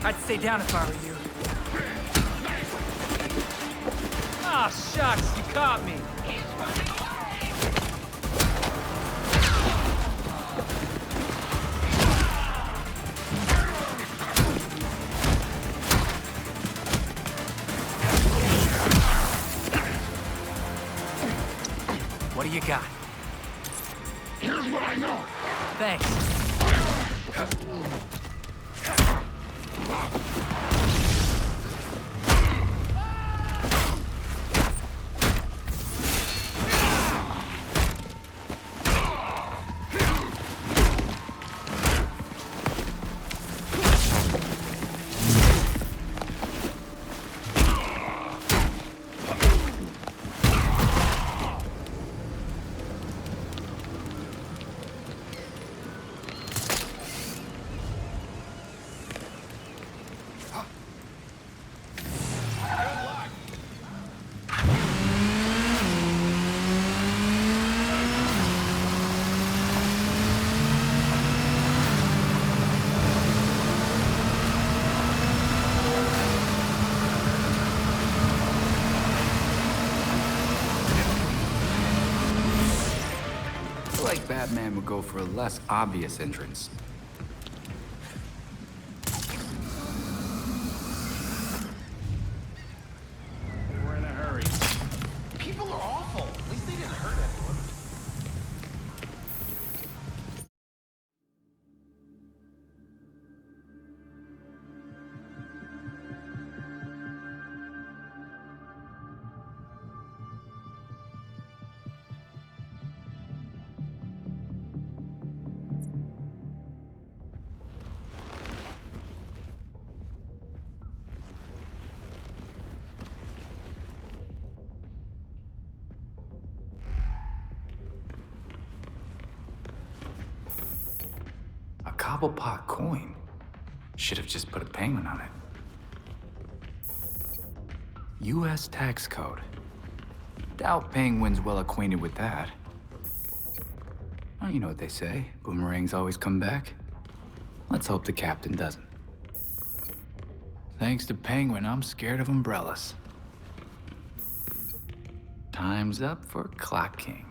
I'd stay down if I were you. Ah, shucks, you caught me. What do you got? Here's what I know. Thanks. Like Batman would go for a less obvious entrance. We're in a hurry. People are awful. At least they didn't hurt anyone. A Cobblepot coin. Should have just put a penguin on it. U.S. tax code. Doubt Penguin's well acquainted with that. Oh, you know what they say. Boomerangs always come back. Let's hope the captain doesn't. Thanks to Penguin, I'm scared of umbrellas. Time's up for Clock King.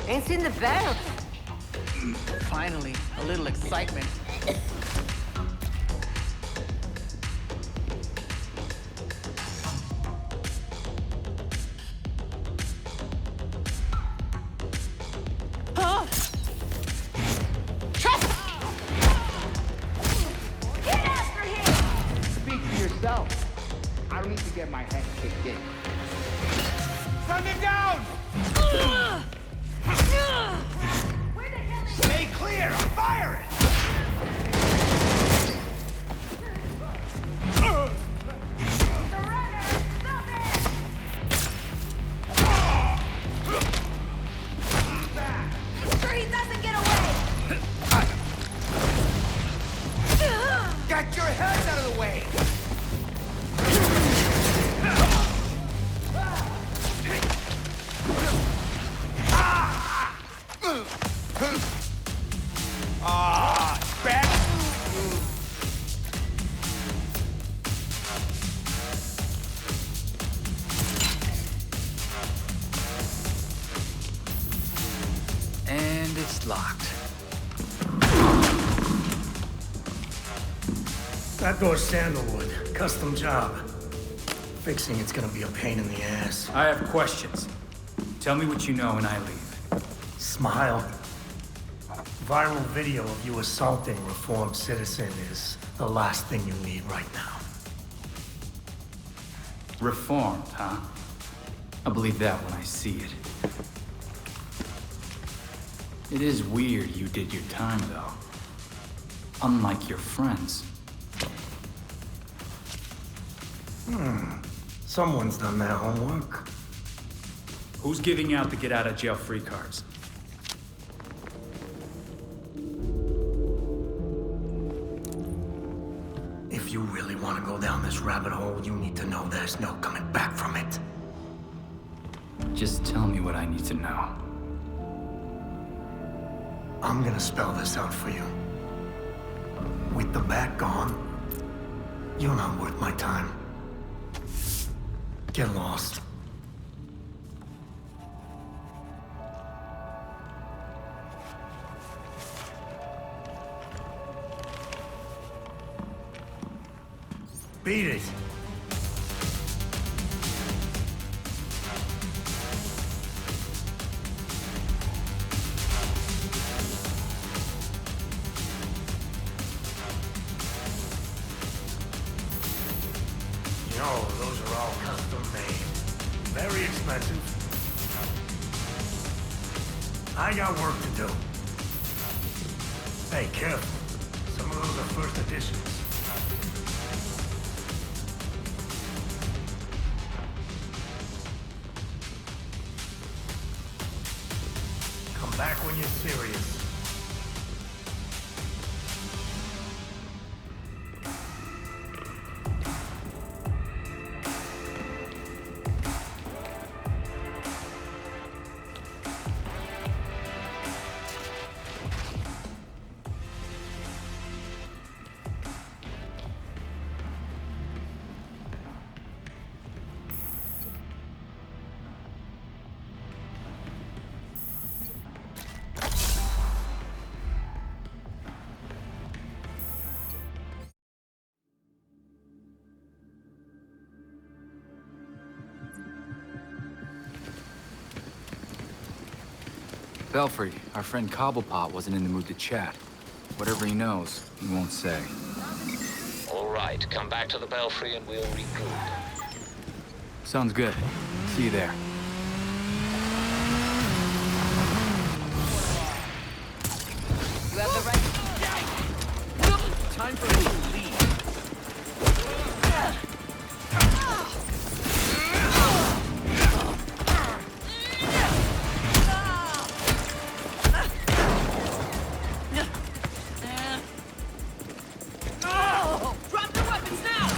Ain't seen the belt. Finally, a little excitement. Huh? Trust! Get after him! Speak for yourself. I don't need to get my head kicked in. Send him down! Where the hell is Stay clear! I'm firing! the runner? Stop it! Sure he doesn't get away! Get your heads out of the way! Back! And it's locked. That door's sandalwood. Custom job. Fixing it's gonna be a pain in the ass. I have questions. Tell me what you know and I leave. Smile. Viral video of you assaulting reformed citizen is the last thing you need right now. Reformed, huh? I'll believe that when I see it. It is weird you did your time, though. Unlike your friends. Someone's done their homework. Who's giving out the get out of jail free cards? If you really want to go down this rabbit hole, you need to know there's no coming back from it. Just tell me what I need to know. I'm gonna spell this out for you. With the bat gone, you're not worth my time. Get lost. Beat it. You know, those are all custom made. Very expensive. I got work to do. Hey, careful. Some of those are first editions. Come back when you're serious. Belfry, our friend Cobblepot wasn't in the mood to chat. Whatever he knows, he won't say. All right, come back to the Belfry and we'll regroup. Sounds good. See you there. You have the right. Time for me to leave. Drop your weapons now!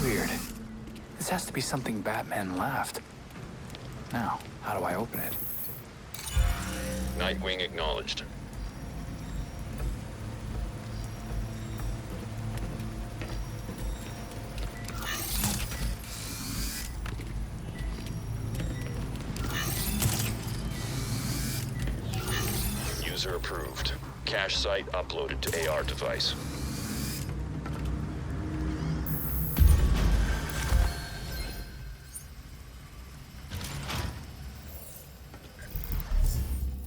Weird. This has to be something Batman left. Now, how do I open it? Nightwing acknowledged. User approved. Cache site uploaded to AR device.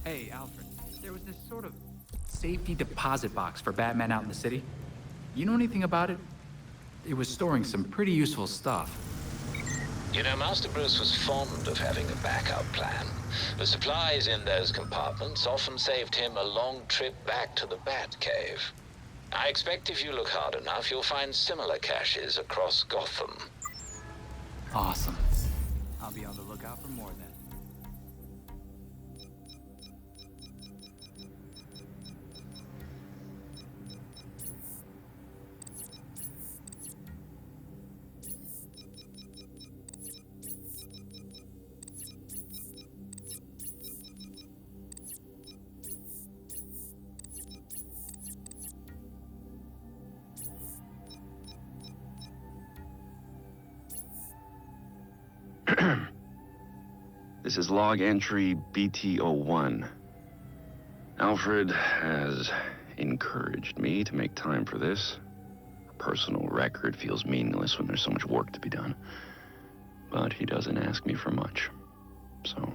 Hey, Alfred. There was this sort of safety deposit box for Batman out in the city. You know anything about it? It was storing some pretty useful stuff. You know, Master Bruce was fond of having a backup plan. The supplies in those compartments often saved him a long trip back to the Batcave. I expect if you look hard enough, you'll find similar caches across Gotham. Awesome. I'll be on the lookout for more then. This is log entry BT01. Alfred has encouraged me to make time for this. A personal record feels meaningless when there's so much work to be done. But he doesn't ask me for much. So,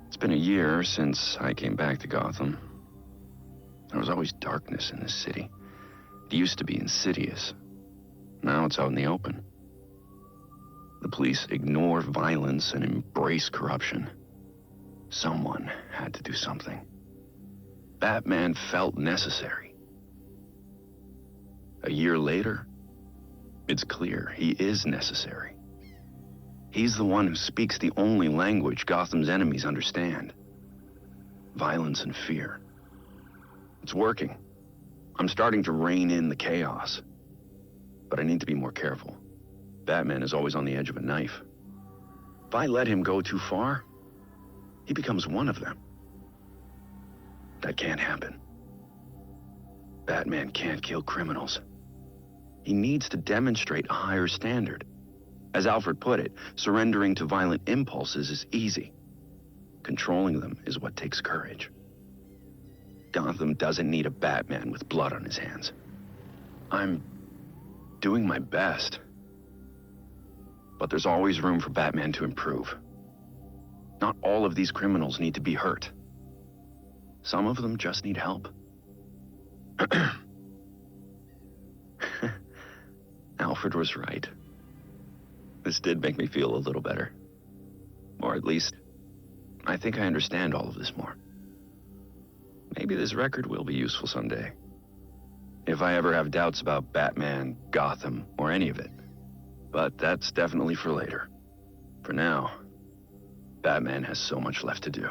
it's been a year since I came back to Gotham. There was always darkness in this city. It used to be insidious. Now it's out in the open. The police ignore violence and embrace corruption. Someone had to do something. Batman felt necessary. A year later, it's clear he is necessary. He's the one who speaks the only language Gotham's enemies understand. Violence and fear. It's working. I'm starting to rein in the chaos. But I need to be more careful. Batman is always on the edge of a knife. If I let him go too far, he becomes one of them. That can't happen. Batman can't kill criminals. He needs to demonstrate a higher standard. As Alfred put it, surrendering to violent impulses is easy. Controlling them is what takes courage. Gotham doesn't need a Batman with blood on his hands. I'm doing my best. But there's always room for Batman to improve. Not all of these criminals need to be hurt. Some of them just need help. Alfred was right. This did make me feel a little better. Or at least, I think I understand all of this more. Maybe this record will be useful someday. If I ever have doubts about Batman, Gotham, or any of it. But that's definitely for later. For now, Batman has so much left to do.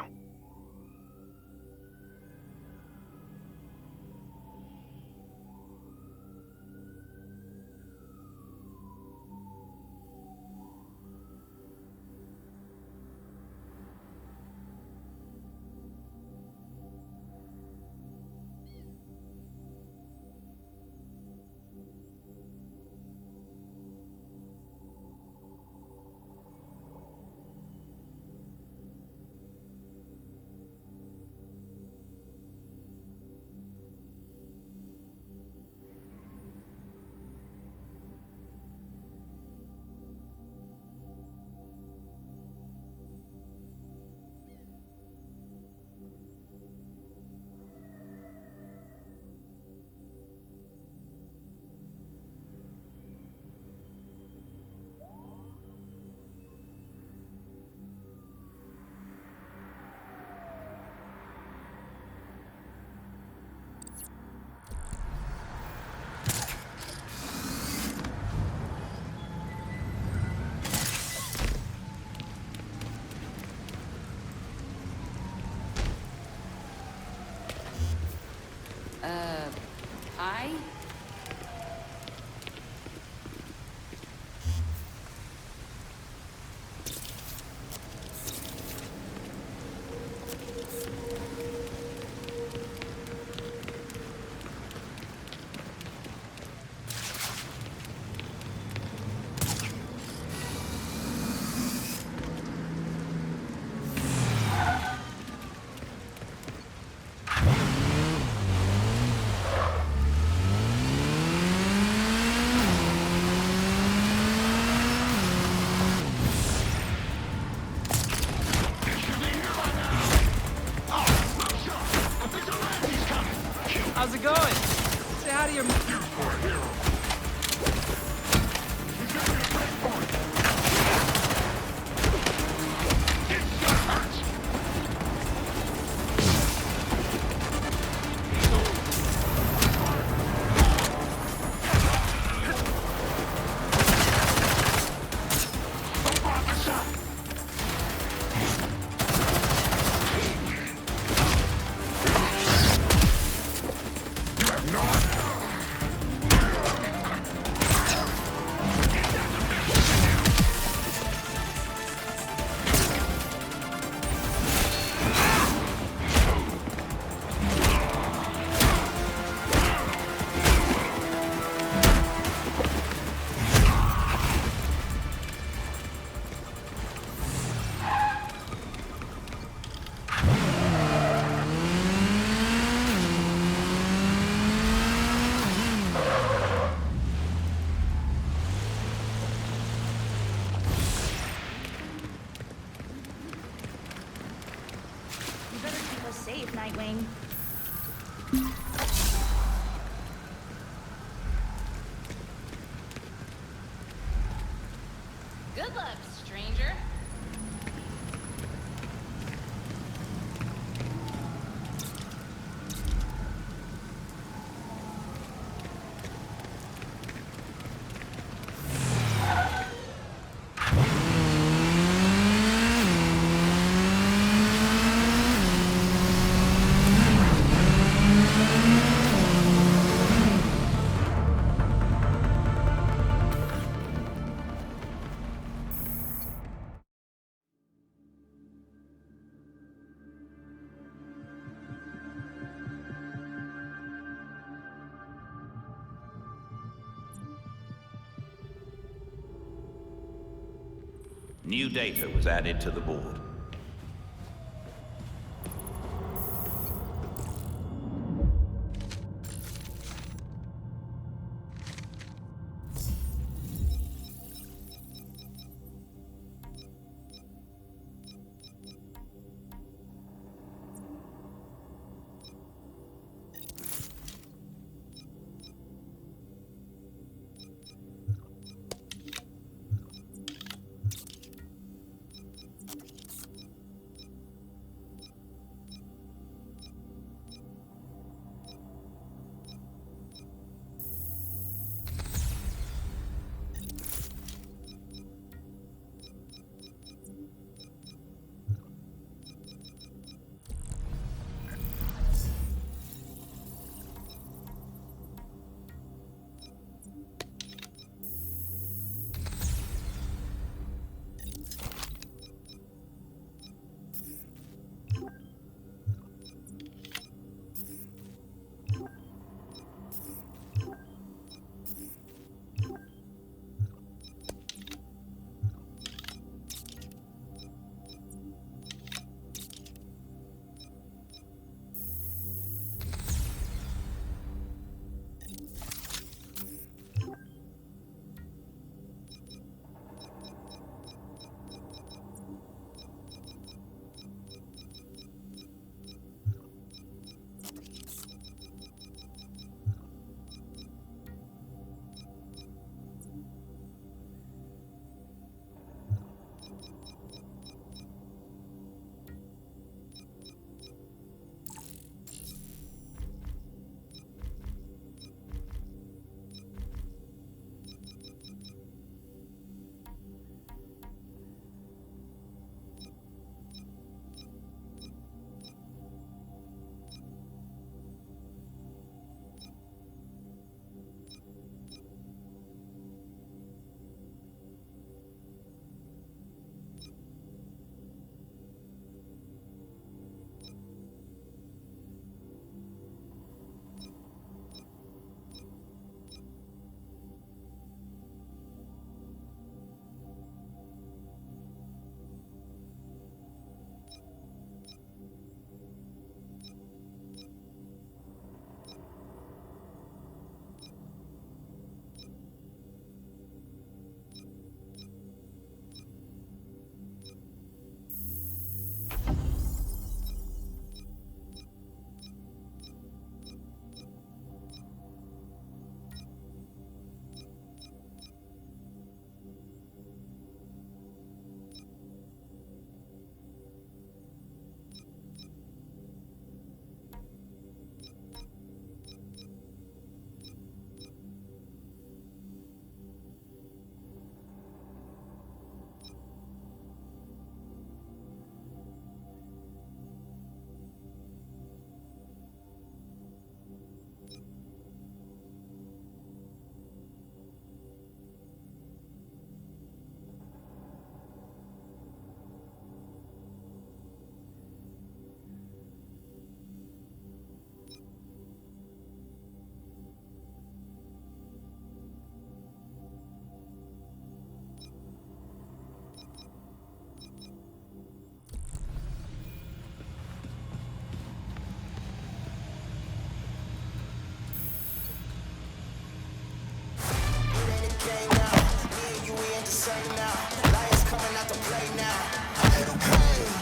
Hi? How's it going? Say hi to your... New data was added to the board.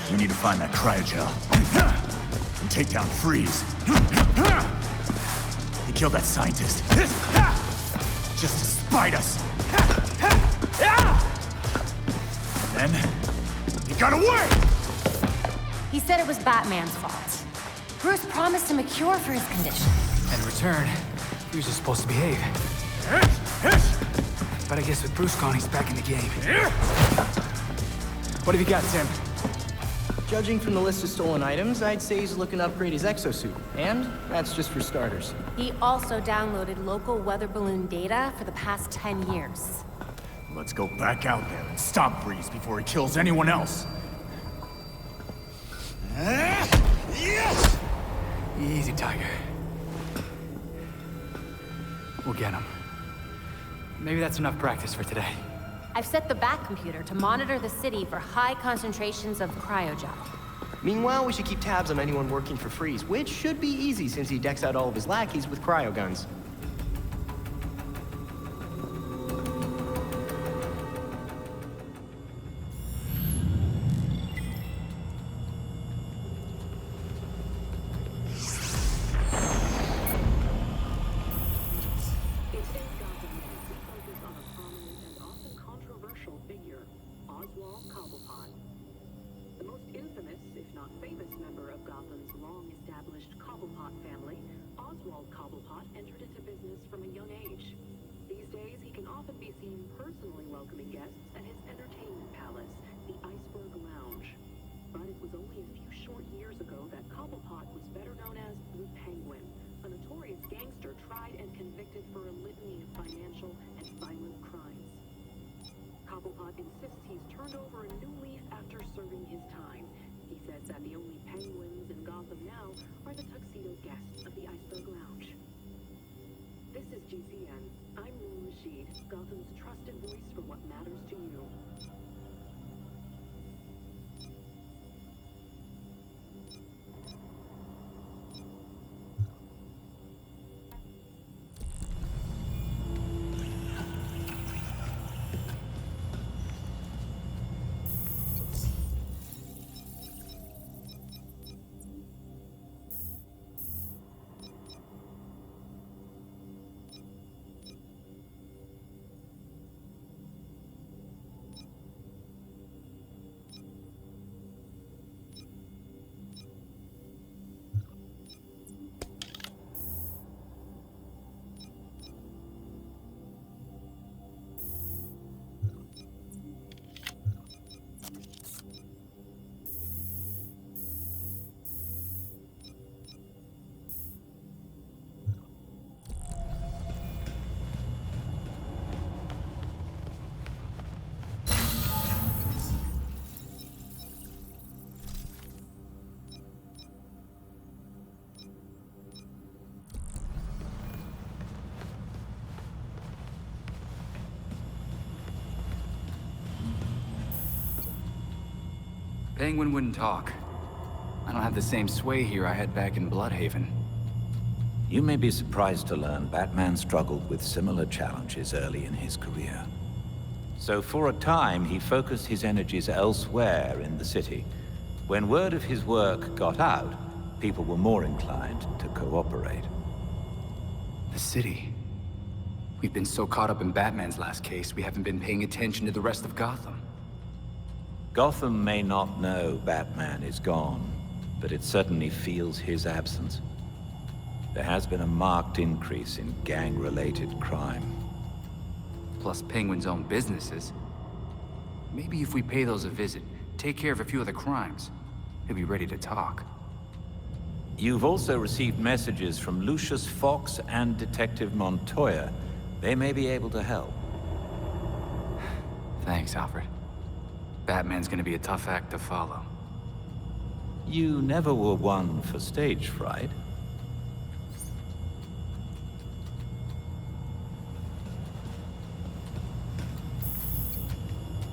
We need to find that cryogel. And take down Freeze. He killed that scientist. Just to spite us. And then, he got away! He said it was Batman's fault. Bruce promised him a cure for his condition. In return, he was just supposed to behave. But I guess with Bruce gone, he's back in the game. What have you got, Tim? Judging from the list of stolen items, I'd say he's looking to upgrade his exosuit. And that's just for starters. He also downloaded local weather balloon data for the past 10 years. Let's go back out there and stop Freeze before he kills anyone else. Easy, Tiger. We'll get him. Maybe that's enough practice for today. I've set the Bat computer to monitor the city for high concentrations of cryogel. Meanwhile, we should keep tabs on anyone working for Freeze, which should be easy since he decks out all of his lackeys with cryoguns. Insists he's turned over a new leaf after serving his time. He says that the only penguins in Gotham now are the tuxedo guests of the Iceberg Lounge. This is GCN. I'm Moon Rashid, Gotham's trusted voice for what matters to you. Penguin wouldn't talk. I don't have the same sway here I had back in Bloodhaven. You may be surprised to learn Batman struggled with similar challenges early in his career. So for a time, he focused his energies elsewhere in the city. When word of his work got out, people were more inclined to cooperate. The city. We've been so caught up in Batman's last case, we haven't been paying attention to the rest of Gotham. Gotham may not know Batman is gone, but it certainly feels his absence. There has been a marked increase in gang-related crime. Plus Penguin's own businesses. Maybe if we pay those a visit, take care of a few of the crimes, he'll be ready to talk. You've also received messages from Lucius Fox and Detective Montoya. They may be able to help. Thanks, Alfred. Batman's gonna be a tough act to follow. You never were one for stage fright.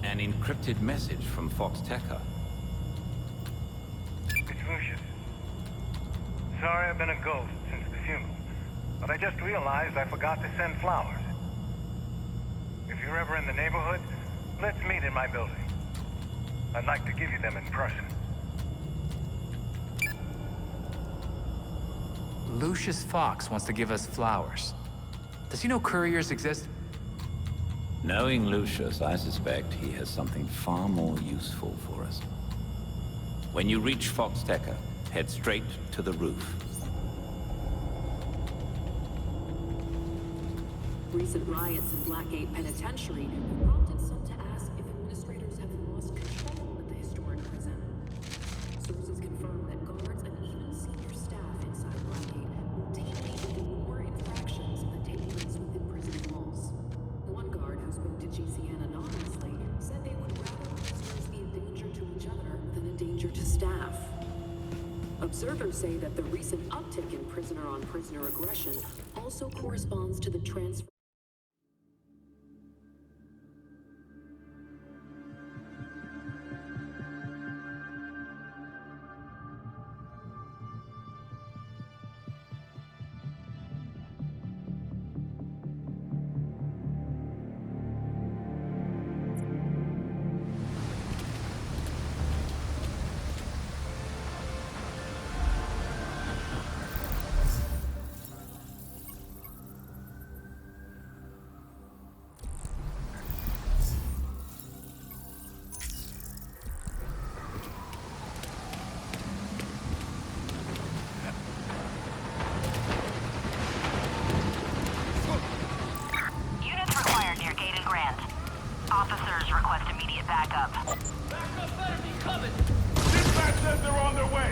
An encrypted message from Fox Tekka. It's Lucius. Sorry I've been a ghost since the funeral, but I just realized I forgot to send flowers. If you're ever in the neighborhood, let's meet in my building. I'd like to give you them in person. Lucius Fox wants to give us flowers. Does he know couriers exist? Knowing Lucius, I suspect he has something far more useful for us. When you reach Fox Tekka, head straight to the roof. Recent riots in Blackgate Penitentiary prompted some to ask if administrators have lost control at the historic prison. Sources confirm that guards and even senior staff inside Blackgate routinely ignore infractions that take place within prison walls. One guard who spoke to GCN anonymously said they would rather prisoners be a danger to each other than a danger to staff. Observers say that the recent uptick in prisoner-on-prisoner aggression also corresponds to the transfer backup. Backup better be coming! Dispatch says they're on their way!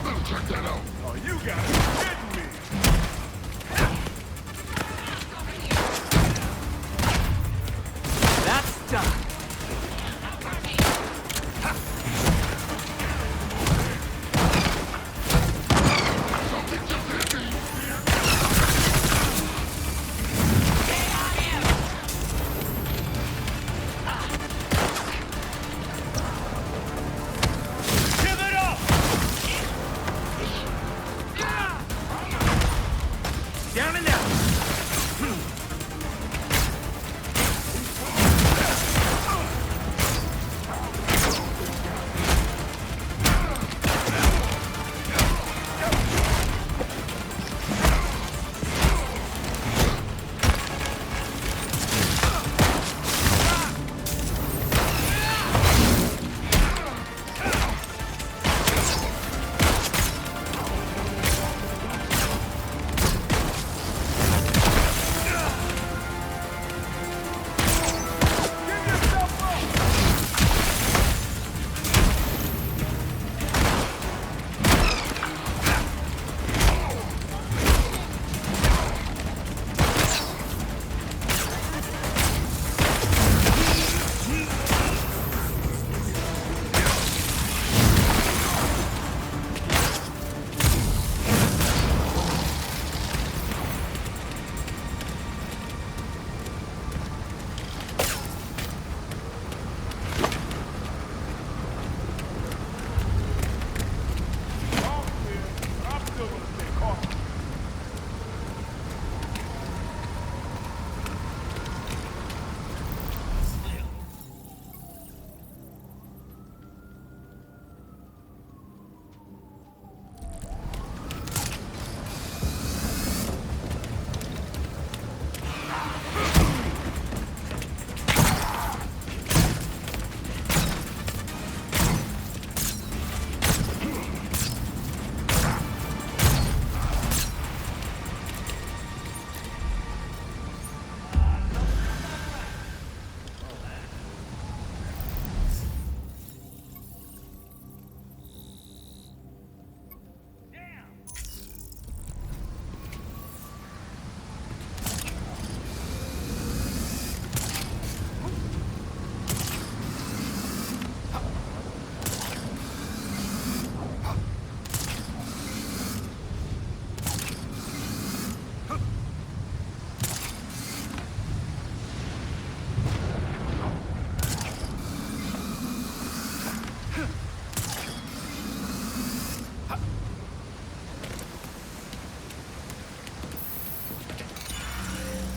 Better check that out. Oh, you gotta be kidding me! That's done. Down and out.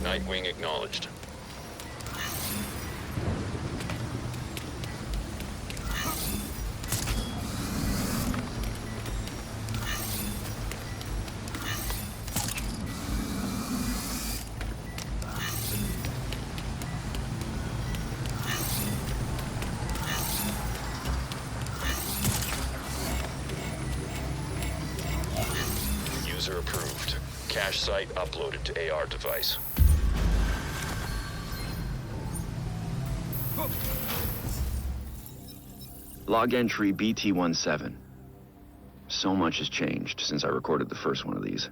Nightwing acknowledged. User approved. Cache site uploaded to AR device. Log entry BT-17. So much has changed since I recorded the first one of these.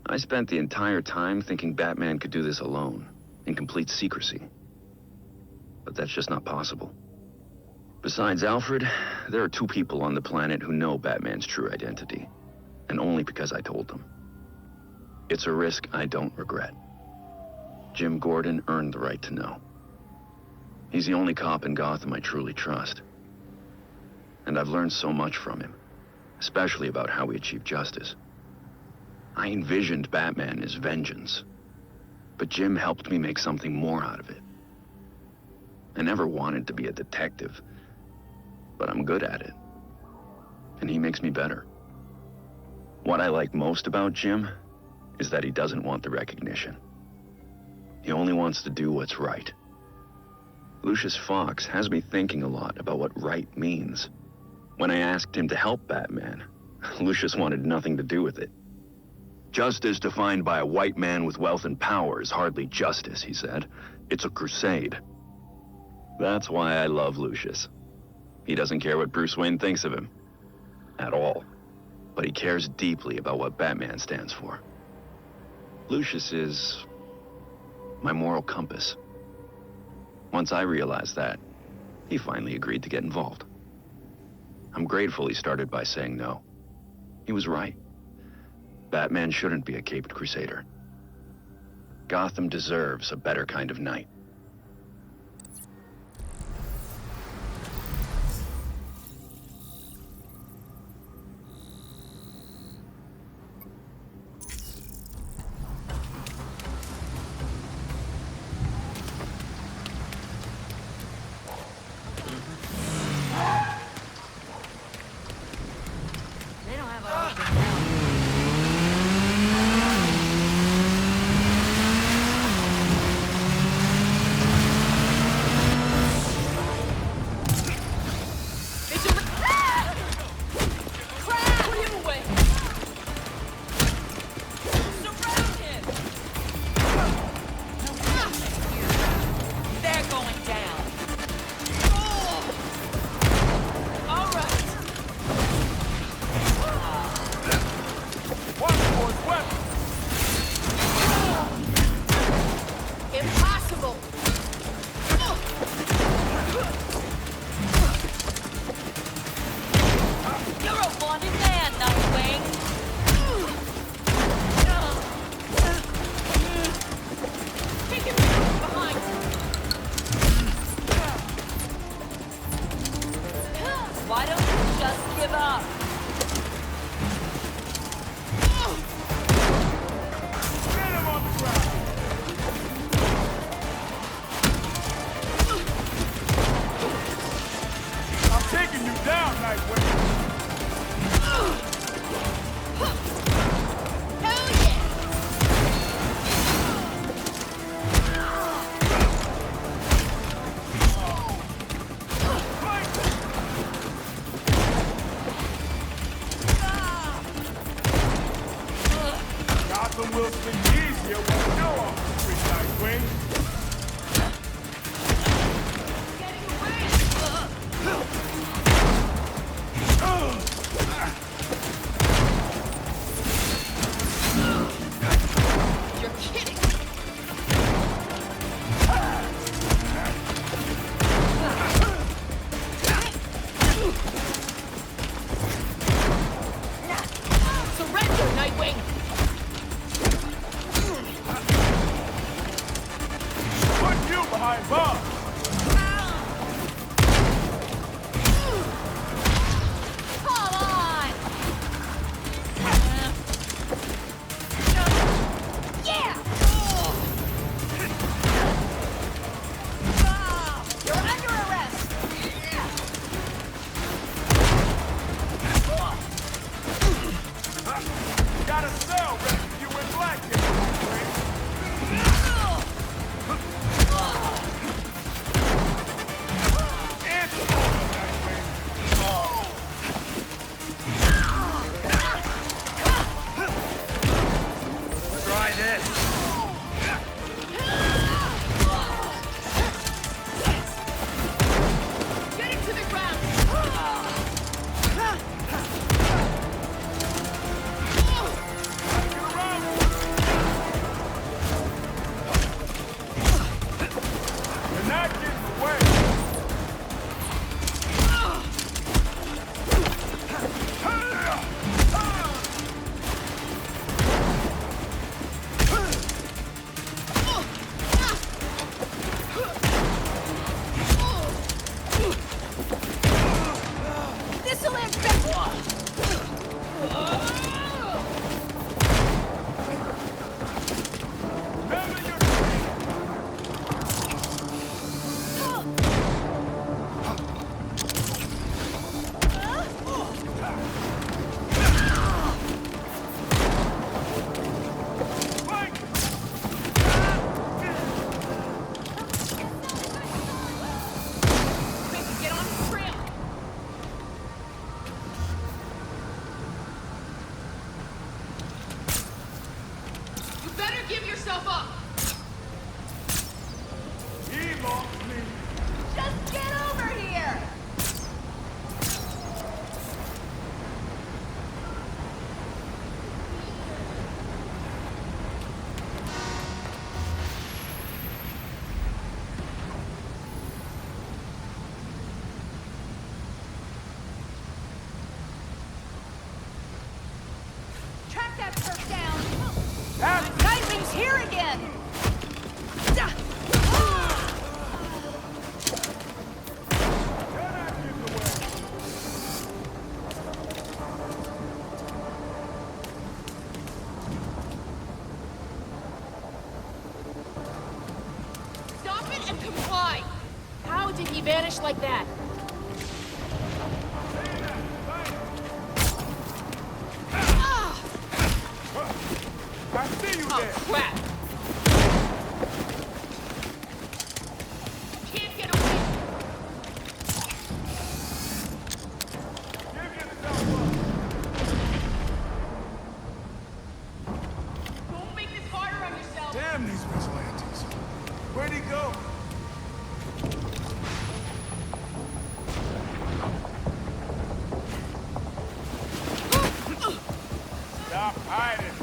I spent the entire time thinking Batman could do this alone, in complete secrecy. But that's just not possible. Besides Alfred, there are 2 people on the planet who know Batman's true identity, and only because I told them. It's a risk I don't regret. Jim Gordon earned the right to know. He's the only cop in Gotham I truly trust. And I've learned so much from him, especially about how we achieve justice. I envisioned Batman as vengeance, but Jim helped me make something more out of it. I never wanted to be a detective, but I'm good at it. And he makes me better. What I like most about Jim is that he doesn't want the recognition. He only wants to do what's right. Lucius Fox has me thinking a lot about what right means. When I asked him to help Batman, Lucius wanted nothing to do with it. Justice defined by a white man with wealth and power is hardly justice, he said. It's a crusade. That's why I love Lucius. He doesn't care what Bruce Wayne thinks of him. At all. But he cares deeply about what Batman stands for. Lucius is my moral compass. Once I realized that, he finally agreed to get involved. I'm grateful he started by saying no. He was right. Batman shouldn't be a caped crusader. Gotham deserves a better kind of knight. Why don't you just give up? Get him on the ground! I'm taking you down, Nightwing! Gotham will spin easier when we know off the street, Nightwing. You're kidding. Surrender, Nightwing. give yourself up! He lost me. Just get over here! Track that perk down! Nightwing's here again! Stop it and comply! How did he vanish like that? I see you Oh, there. crap! Can't get away! Give yourself up. Don't make this harder on yourself! Damn these vigilantes. Where'd he go? Stop hiding.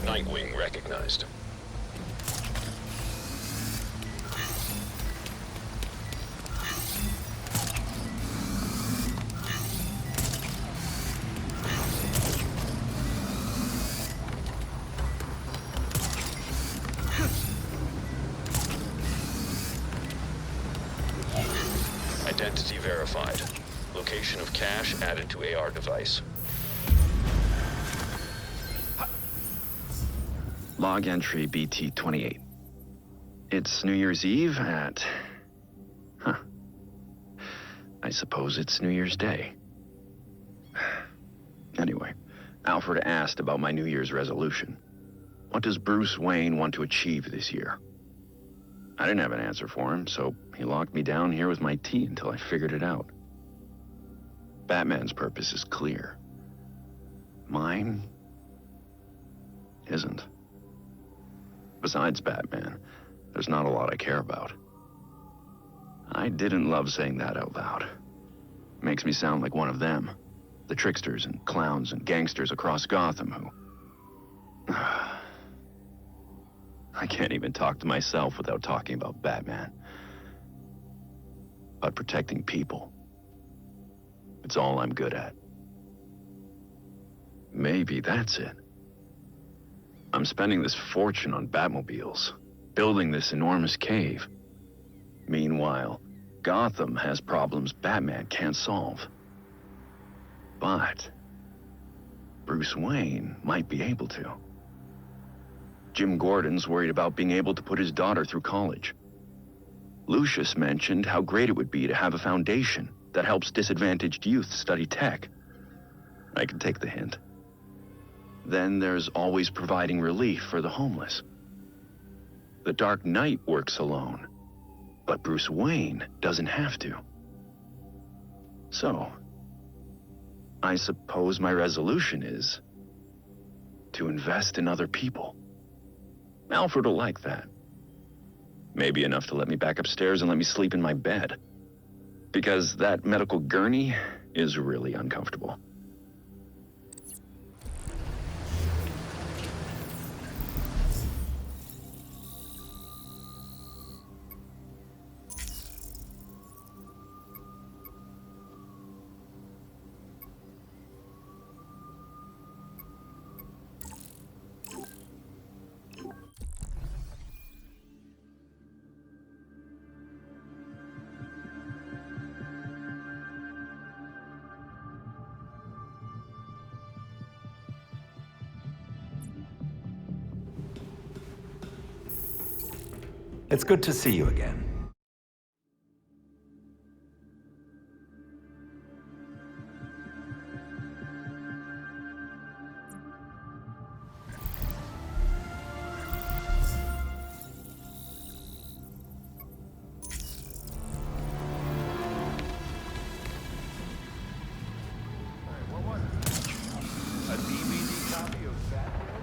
Nightwing recognized. Identity verified. Location of cache added to AR device. Log entry BT-28. It's New Year's Eve at... I suppose it's New Year's Day. Anyway, Alfred asked about my New Year's resolution. What does Bruce Wayne want to achieve this year? I didn't have an answer for him, so he locked me down here with my tea until I figured it out. Batman's purpose is clear. Mine isn't. Besides Batman, there's not a lot I care about. I didn't love saying that out loud. Makes me sound like one of them. The tricksters and clowns and gangsters across Gotham who... I can't even talk to myself without talking about Batman. But protecting people. It's all I'm good at. Maybe that's it. I'm spending this fortune on Batmobiles, building this enormous cave. Meanwhile, Gotham has problems Batman can't solve. But Bruce Wayne might be able to. Jim Gordon's worried about being able to put his daughter through college. Lucius mentioned how great it would be to have a foundation that helps disadvantaged youth study tech. I can take the hint. Then there's always providing relief for the homeless. The Dark Knight works alone, but Bruce Wayne doesn't have to. So, I suppose my resolution is to invest in other people. Alfred will like that. Maybe enough to let me back upstairs and let me sleep in my bed. Because that medical gurney is really uncomfortable. It's good to see you again. A DVD copy of Batman?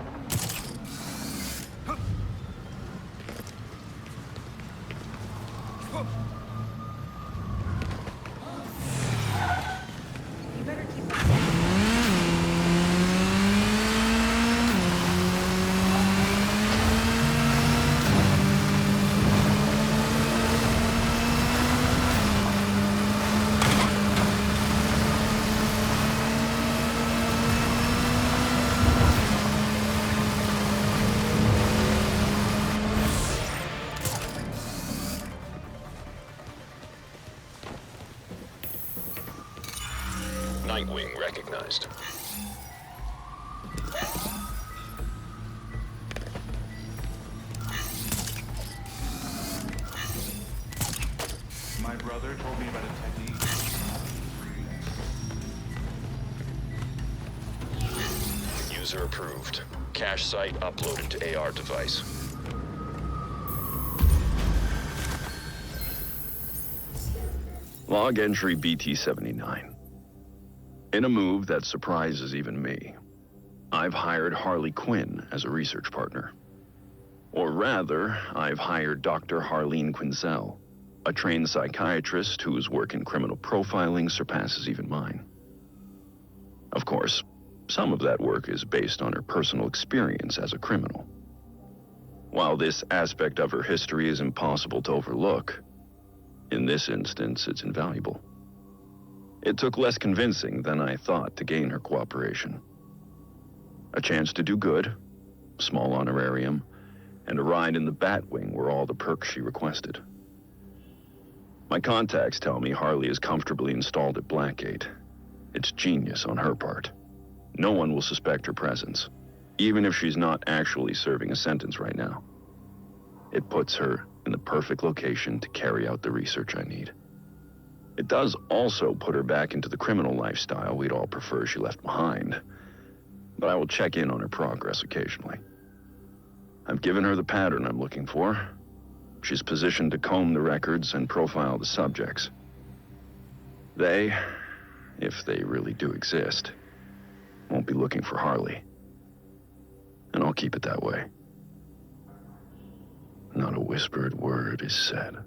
You better keep Nightwing recognized. My brother told me about a technique. User approved. Cache site uploaded to AR device. Log entry BT-79. In a move that surprises even me, I've hired Harley Quinn as a research partner. Or rather, I've hired Dr. Harleen Quinzel, a trained psychiatrist whose work in criminal profiling surpasses even mine. Of course, some of that work is based on her personal experience as a criminal. While this aspect of her history is impossible to overlook, in this instance, it's invaluable. It took less convincing than I thought to gain her cooperation. A chance to do good, a small honorarium, and a ride in the Batwing were all the perks she requested. My contacts tell me Harley is comfortably installed at Blackgate. It's genius on her part. No one will suspect her presence, even if she's not actually serving a sentence right now. It puts her in the perfect location to carry out the research I need. It does also put her back into the criminal lifestyle we'd all prefer she left behind, but I will check in on her progress occasionally. I've given her the pattern I'm looking for. She's positioned to comb the records and profile the subjects. They, if they really do exist, won't be looking for Harley. And I'll keep it that way. Not a whispered word is said.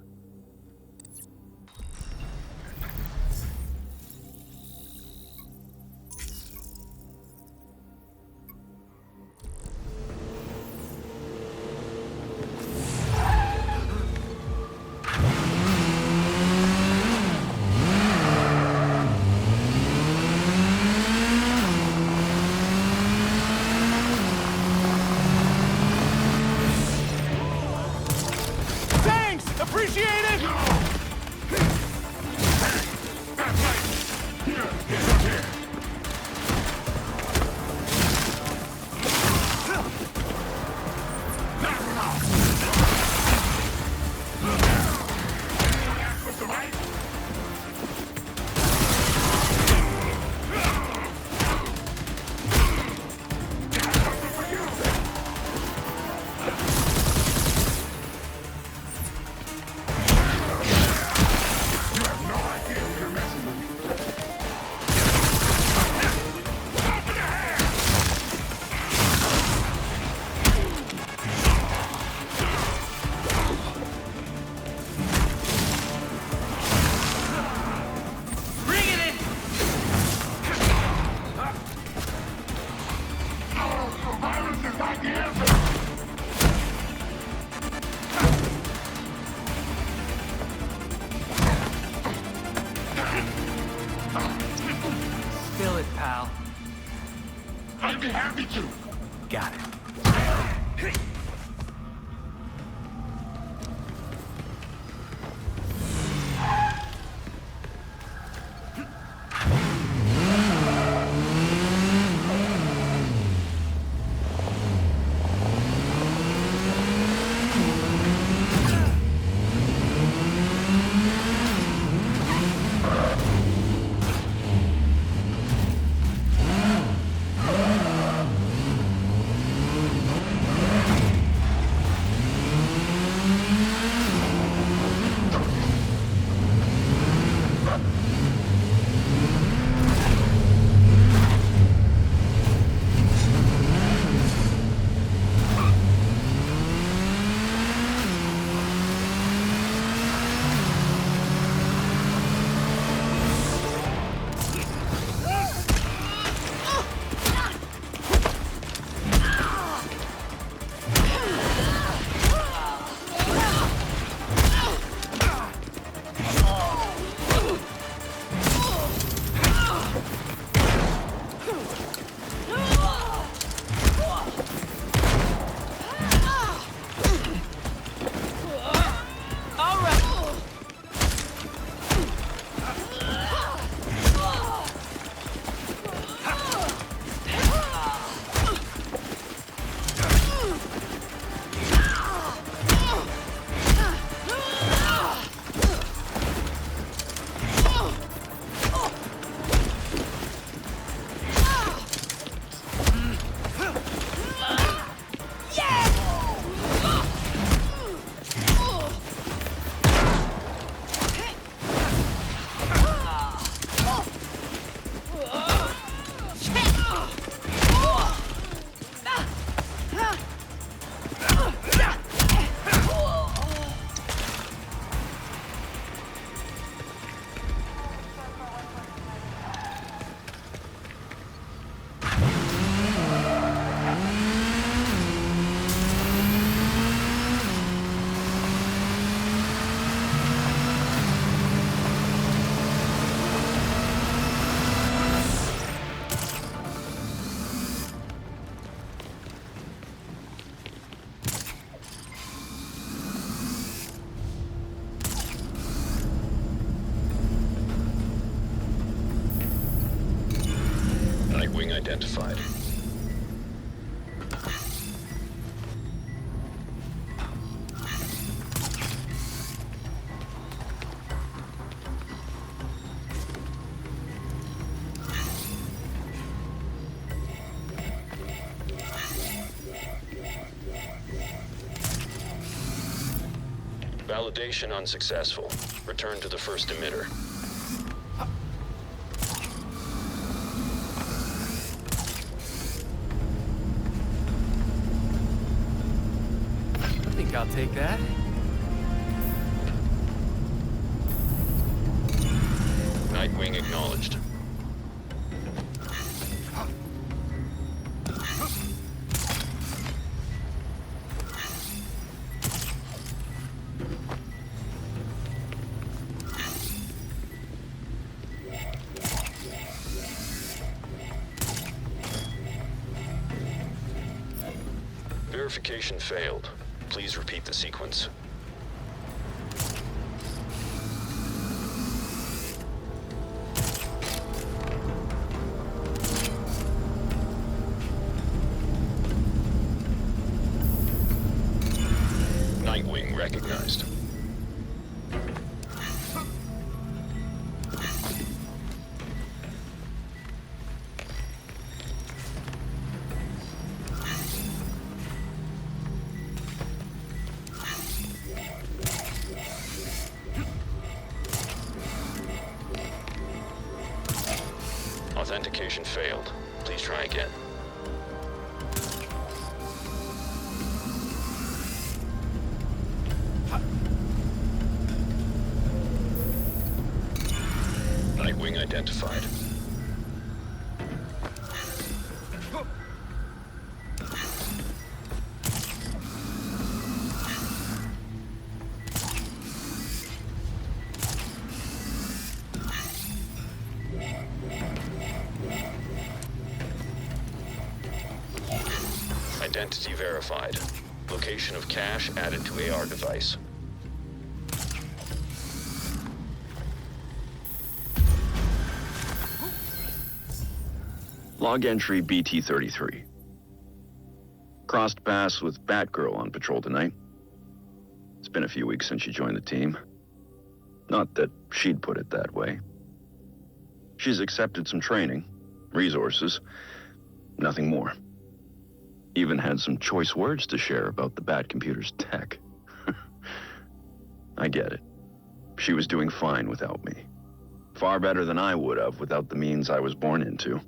Appreciate it! Spill it, pal. I'd be happy to. Got it. identified. Validation unsuccessful. Return to the first emitter. I think I'll take that. Nightwing acknowledged. Verification failed. Please repeat the sequence. Nightwing recognized. Authentication failed. Please try again. Nightwing identified. Identity verified. Location of cache added to AR device. Log entry BT-33. Crossed paths with Batgirl on patrol tonight. It's been a few weeks since she joined the team. Not that she'd put it that way. She's accepted some training, resources, nothing more. Even had some choice words to share about the Batcomputer's tech. I get it. She was doing fine without me. Far better than I would have without the means I was born into.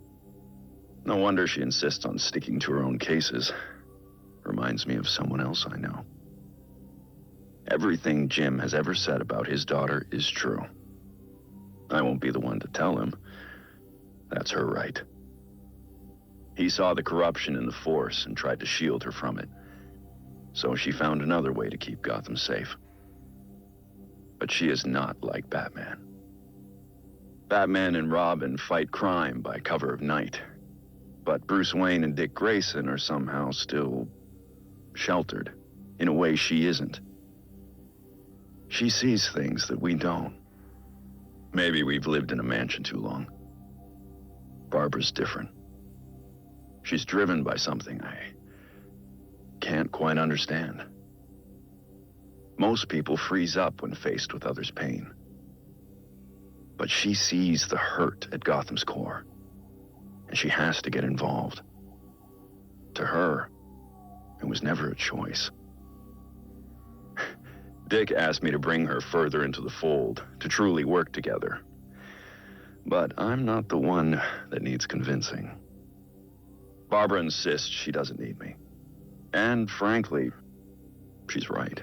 No wonder she insists on sticking to her own cases. Reminds me of someone else I know. Everything Jim has ever said about his daughter is true. I won't be the one to tell him. That's her right. He saw the corruption in the force and tried to shield her from it. So she found another way to keep Gotham safe. But she is not like Batman. Batman and Robin fight crime by cover of night. But Bruce Wayne and Dick Grayson are somehow still sheltered, in a way she isn't. She sees things that we don't. Maybe we've lived in a mansion too long. Barbara's different. She's driven by something I can't quite understand. Most people freeze up when faced with others' pain. But she sees the hurt at Gotham's core, and she has to get involved. To her, it was never a choice. Dick asked me to bring her further into the fold, to truly work together. But I'm not the one that needs convincing. Barbara insists she doesn't need me. And frankly, she's right.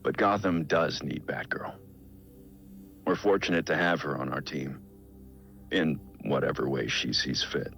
But Gotham does need Batgirl. We're fortunate to have her on our team, in whatever way she sees fit.